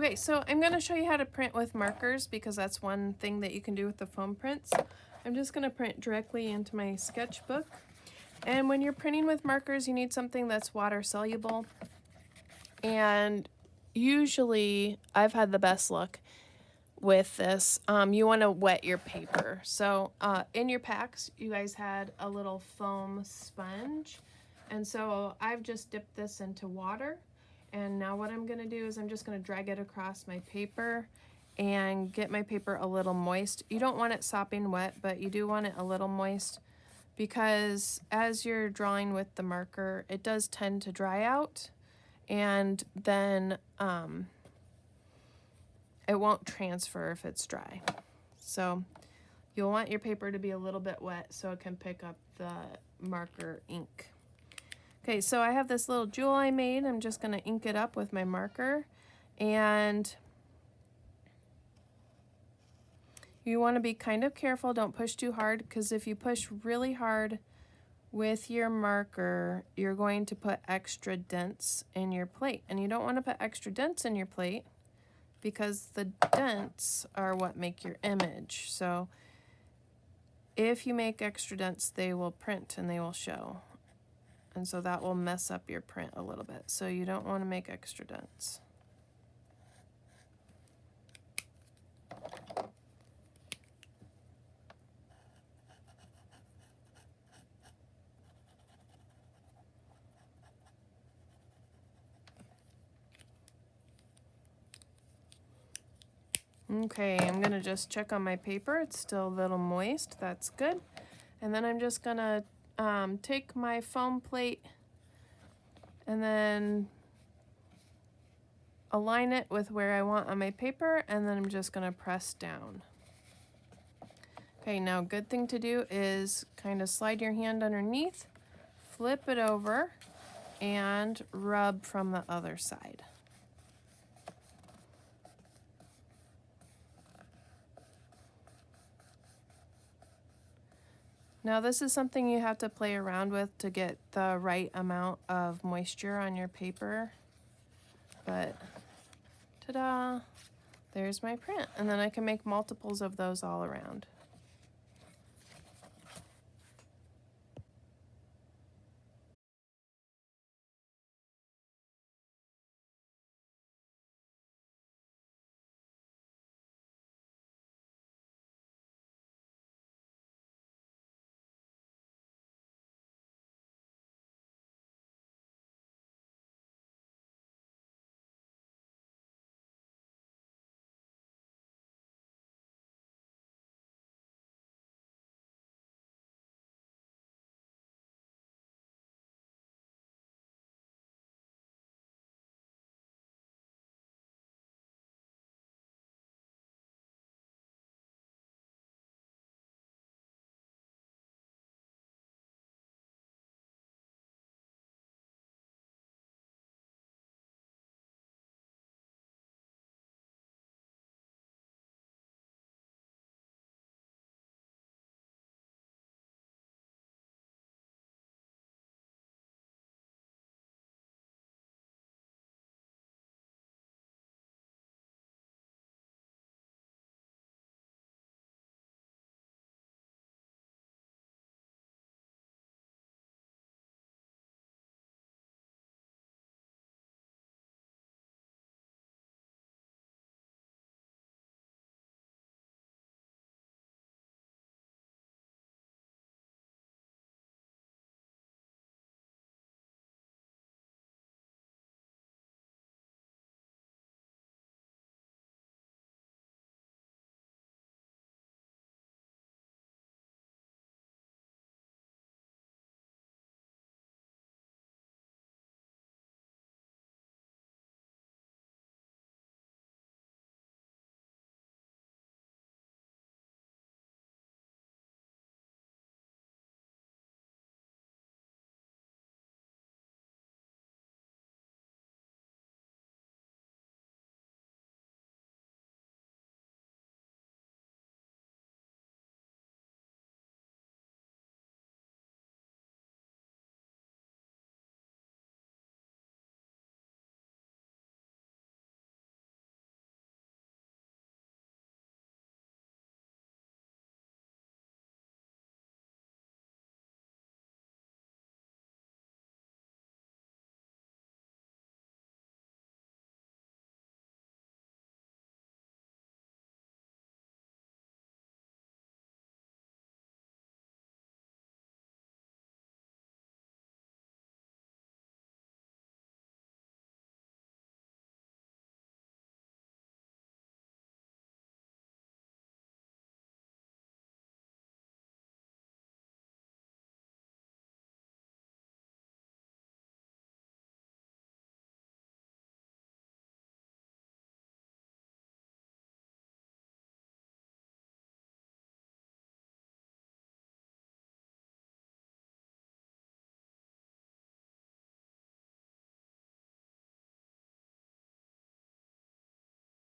Okay, so I'm going to show you how to print with markers because that's one thing that you can do with the foam prints. I'm just going to print directly into my sketchbook. And when you're printing with markers, you need something that's water soluble. And usually I've had the best luck with this. You want to wet your paper. So in your packs, you guys had a little foam sponge. And so I've just dipped this into water. And now what I'm going to do is I'm just going to drag it across my paper and get my paper a little moist. You don't want it sopping wet, but you do want it a little moist because as you're drawing with the marker, it does tend to dry out, and then it won't transfer if it's dry. So you'll want your paper to be a little bit wet so it can pick up the marker ink. Okay, so I have this little jewel I made. I'm just going to ink it up with my marker, and you want to be kind of careful. Don't push too hard, because if you push really hard with your marker, you're going to put extra dents in your plate, and you don't want to put extra dents in your plate because the dents are what make your image. So if you make extra dents, they will print and they will show. And so that will mess up your print a little bit. So you don't want to make extra dents. Okay, I'm gonna just check on my paper. It's still a little moist. That's good. And then I'm just gonna take my foam plate and then align it with where I want on my paper, and then I'm just gonna press down. Okay, now good thing to do is kind of slide your hand underneath, flip it over, and rub from the other side. Now this is something you have to play around with to get the right amount of moisture on your paper. But ta-da, there's my print. And then I can make multiples of those all around.